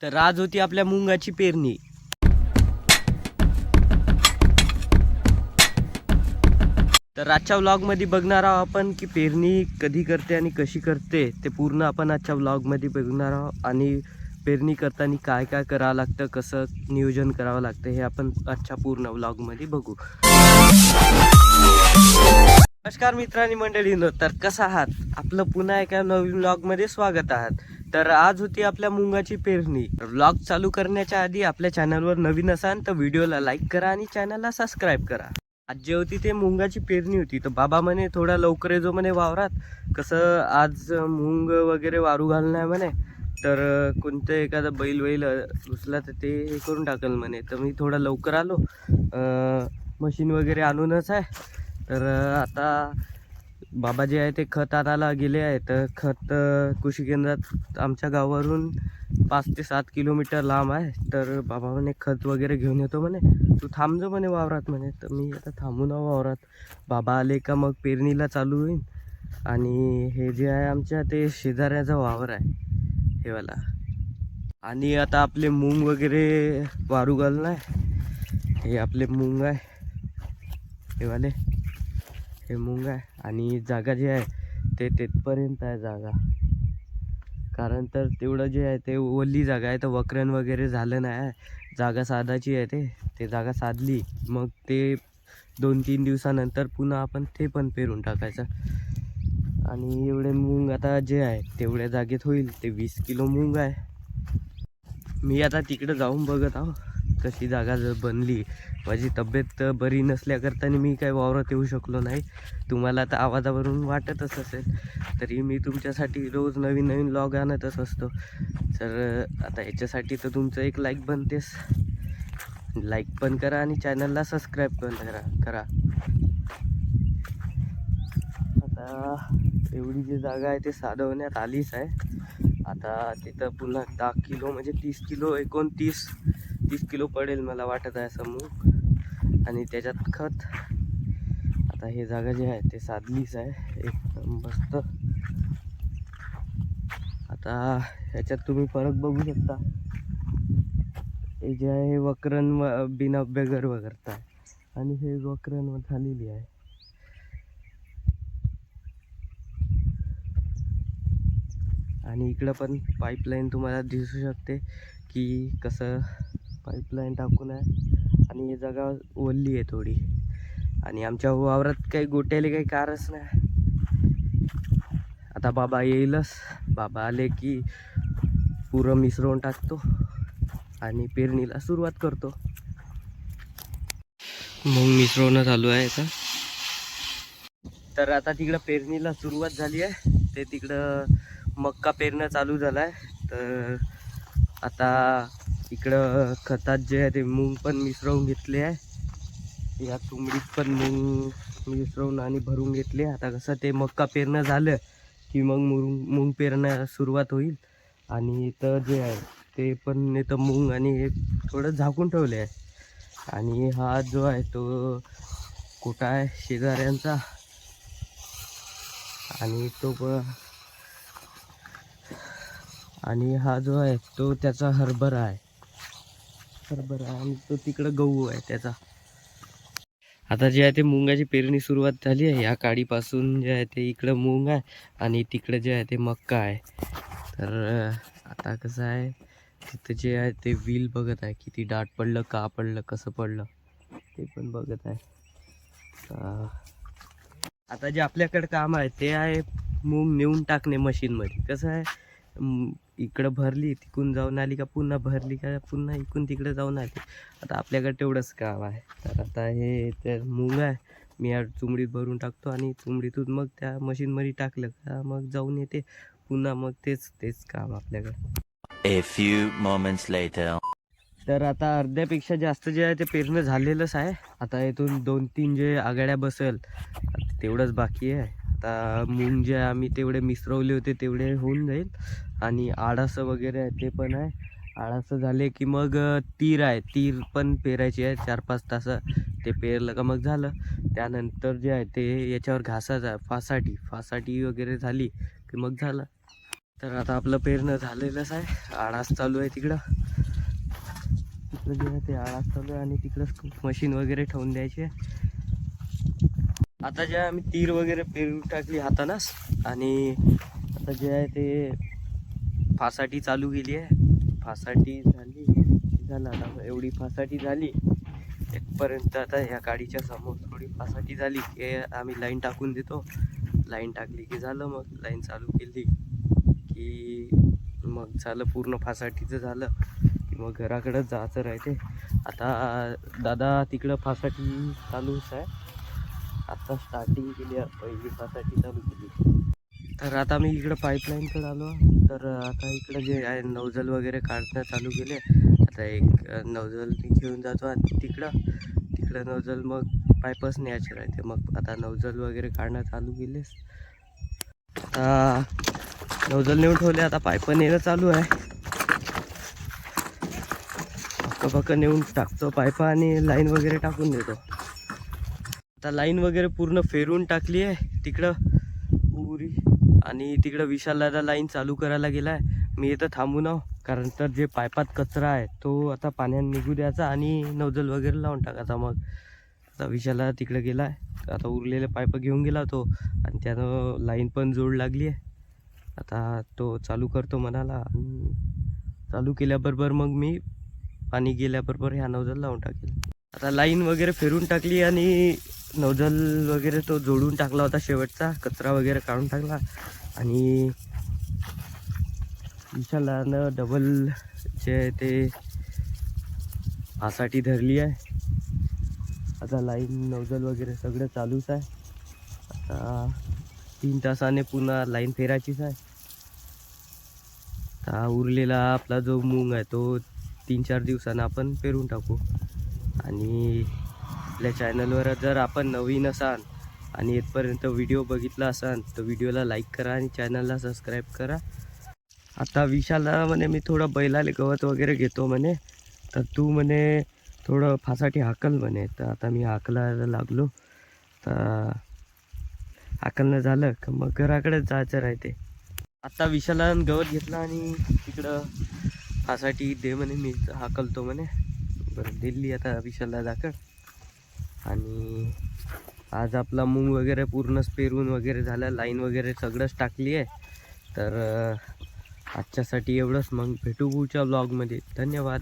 तर आज होती आपल्या मुंगाची पेरणी. तर आजच्या व्लॉगमध्ये बघणार आहोत आपण की पेरणी कधी करते आणि कशी करते ते पूर्ण आपण आजच्या व्लॉगमध्ये बघणार आहोत. आणि पेरणी करताना काय काय करावं लागतं, कसं नियोजन करावं लागतं हे आपण आजच्या पूर्ण व्लॉगमध्ये बघू. नमस्कार मित्रांनी मंडळींनो, तर कसं आहात? आपलं पुन्हा एका नवीन व्लॉगमध्ये स्वागत आहात. तर आज होती आपल्या मुंगाची पेरणी. व्लॉग चालू करण्याच्या आधी आपल्या चॅनलवर नवीन असाल तर व्हिडिओला लाईक करा आणि चॅनलला सबस्क्राईब करा. आज जे होती ते मुंगाची पेरणी होती. तर बाबा म्हणे थोडा लवकर येतो म्हणे वावरात, कसं आज मुंग वगैरे वारू घालणार म्हणे. तर कोणतं एखादा बैल घुसला तर ते हे करून टाकल म्हणे. तर मी थोडा लवकर आलो, मशीन वगैरे आणूनच आहे. तर आता बाबा जे आहे ते खत आणायला गेले आहे. तर खत कृषी केंद्रात आमच्या गावावरून 5 ते 7 किलोमीटर लांब आहे. तर बाबा म्हणे खत वगैरे घेऊन येतो म्हणे, तू थांबजो म्हणे वावरात म्हणे. तर मी आता थांबून वावरात. बाबा आले का मग पेरणीला चालू होईल. आणि हे जे आहे आमच्या ते शेजाऱ्याचा वावर आहे हे वाला. आणि आता आपले मूग वगैरे वारू घालणं आहे. हे आपले मूग आहे हे वाले, हे मूग आहे. आणि जागा जी आहे ते तेथपर्यंत आहे जागा, कारण तर तेवढं जे आहे ते ओली जागा आहे. तर वक्रण वगैरे झालं नाही, जागा साधायची आहे. ते जागा साधली मग ते 2-3 दिवसानंतर पुन्हा आपण ते पण पेरून टाकायचं. आणि एवढे मूग आता जे आहे तेवढ्या जागेत होईल. ते 20 किलो मूग आहे. मी आता तिकडे जाऊन बघत आहो कशी जागा बनली. माझी तब्येत बरी नसल्याकरता मी काही वावरात येऊ शकलो नाही. तुम्हाला आता आवाजावरून वाटतच असेल, तरी मी तुमच्यासाठी रोज नवीन नवीन व्लॉग आणतच असतो. तर आता याच्यासाठी तर तुमचं एक लाईक बनतेस. लाईक पण करा आणि चॅनलला सबस्क्राईब पण करा. आता एवढी जी जागा आहे ते साधवण्यात आलीच आहे. आता तिथं पुन्हा 10 किलो म्हणजे 30 किलो 29-30 किलो पडेल मला वाटत आहे असं मूग. आणि त्याच्यात खत. आता हे जागा जी आहे ते साधलीच आहे एकदम मस्त. आता ह्याच्यात तुम्ही फरक बघू शकता. हे जे आहे हे वक्रण बिना बेगर वगैरे आहे आणि हे वक्रण झालेली आहे. आणि इकडं पण पाईपलाईन तुम्हाला दिसू शकते की कसं पाईपलाईन टाकून आहे. आणि ही जागा ओलली आहे थोडी. आणि आमच्या वावरात काही गोट्याले काही कारच नाही. आता बाबा येईलच. बाबा आले की पुरं मिसळून टाकतो आणि पेरणीला सुरुवात करतो. मग मिसळणं चालू आहे आता. तर आता तिकडं पेरणीला सुरुवात झाली आहे. ते तिकडं मक्का पेरणं चालू झालं आहे. तर आता इकडं खतात जे आहे ते मूग पण मिसळून घेतले आहे. या तुंबडीत पण मूग मिसळून आणि भरून घेतले. आता कसं ते मक्का पेरणं झालं की मग मूग पेरणं सुरुवात होईल. आणि इथं जे आहे ते पण इथं मूग आणि हे थोडं झाकून ठेवले आहे. आणि हा जो आहे तो कोटा आहे शेजाऱ्यांचा. आणि हा जो आहे तो त्याचा हरभरा आहे. आणि तो तिकडं गहू आहे त्याचा. आता जे आहे ते मुंगाची पेरणी सुरुवात झाली आहे. या काडीपासून जे आहे ते इकडं मूग आहे आणि तिकडे जे आहे ते मक्का आहे. तर आता कसं आहे तिथं जे आहे ते व्हील बघत आहे किती दाट पडलं, का पडलं, कसं पडलं ते पण बघत आहे. आता जे आपल्याकडे काम आहे ते आहे मूग नेऊन टाकणे मशीनमध्ये. कसं आहे इकडं भरली तिकून जाऊन आली का पुन्हा भरली का पुन्हा इकडून तिकडे जाऊन आली. आता आपल्याकडे तेवढंच काम आहे. तर आता हे ते मूग आहे मी या चुमडीत भरून टाकतो आणि चुमडीतून मग त्या मशीनमध्ये टाकलं का मग जाऊन येते पुन्हा. मग तेच काम आपल्याकडे. A few moments later. तर आता अर्ध्यापेक्षा जास्त जे आहे ते पेरणं झालेलंच आहे. आता इथून 2-3 जे आघाड्या बसेल तेवढंच बाकी आहे. आता मूग जे आम्ही तेवढे मिसळवले होते तेवढे होऊन जाईल. आणि आडासं वगैरे आहे ते पण आहे. आडासं झाले की मग तीर आहे, तीर पण पेरायची आहे 4-5 तास. ते पेरलं का मग झालं. त्यानंतर जे आहे ते याच्यावर घासाचं आहे फासाटी वगैरे झाली की मग झालं. तर आता आपलं पेरणं झालेलंच आहे. आळास चालू आहे तिकडं जे आहे ते आळास चालू आहे आणि तिकडंच मशीन वगैरे ठेवून द्यायची आहे. आता जे आम्ही तीर वगैरे पेरून टाकली हातानाच आणि आता जे आहे ते फासाठी चालू केली आहे. फासाठी झाला आता एवढी फासाठी झाली इथपर्यंत. आता ह्या गाडीच्या समोर थोडी फासाठी झाली की आम्ही लाईन टाकून देतो. लाईन टाकली की झालं, मग लाईन चालू केली की मग झालं, पूर्ण फासाटीचं झालं की मग घराकडंच जायचं राहते. आता दादा तिकडं फासाठी चालूच आहे. आता स्टार्टिंग केली आहे, पहिली फासाठी चालू केली. तर आता मी इकडं पाईपलाईनकडे आलो. तर आता इकडं जे आहे नवजल वगैरे काढणं चालू केले. आता एक नवजल मी घेऊन जातो आणि तिकडं नवजल मग पाईपच न्यायचे राहते. मग आता नवजल वगैरे काढणं चालू केलेस. आता नवजल नेऊन ठेवले. आता पाईप नेणं चालू आहे. पक्क नेऊन टाकतो पाईप आणि लाईन वगैरे टाकून देतो. आता लाईन वगैरे पूर्ण फेरून टाकली आहे तिकडं पुरी. आणि तिकडं विशाल दादा लाईन चालू करायला गेला आहे. मी इथं थांबून आहो, कारण तर जे पाईपात कचरा आहे तो आता पाण्यात निघू द्यायचा आणि नवजल वगैरे लावून टाकायचा. मग आता विशाला तिकडे गेला आहे. आता उरलेले पाईप घेऊन गेला तो आणि त्यानं लाईन पण जोड लागली आहे. आता तो चालू करतो म्हणाला आणि चालू केल्याबरोबर मग मी पाणी गेल्याबरोबर ह्या नवजल लावून टाकेल. आता लाईन वगैरे फिरून टाकली आणि नवजल वगैरे तो जोडून टाकला होता. शेवटचा कचरा वगैरे काढून टाकला आणि विशालानं डबल जे ते फासाठी धरली आहे. आता लाईन नवजल वगैरे सगळं चालूच आहे. आता 3 तासाने पुन्हा लाईन फेरायचीच आहे. आता उरलेला आपला जो मूग आहे तो 3-4 दिवसानं आपण पेरून टाकू. आणि आपल्या चॅनलवर जर आपण नवीन असाल आणि इथपर्यंत व्हिडिओ बघितला असाल तर व्हिडिओला लाईक करा आणि चॅनलला सबस्क्राईब करा. आता विशालला म्हणे मी थोडं बैलाले गवत वगैरे घेतो म्हणे, तर तू म्हणे थोडं फासाठी हाकल म्हणे. तर आता मी हाकलायला लागलो. तर हाकलणं झालं का मग घराकडे जायचं राहते. आता विशालानं गवत घेतला आणि तिकडं फासाठी दे म्हणे, मी हाकलतो म्हणे. बरं दिली आता विशालला दाखल. आणि आज आपला मूग वगैरे पूर्णच पेरून वगैरे झालं. लाईन वगैरे सगळंच टाकली आहे. तर आजच्यासाठी एवढंच. मग भेटू पुढच्या व्लॉगमध्ये. धन्यवाद.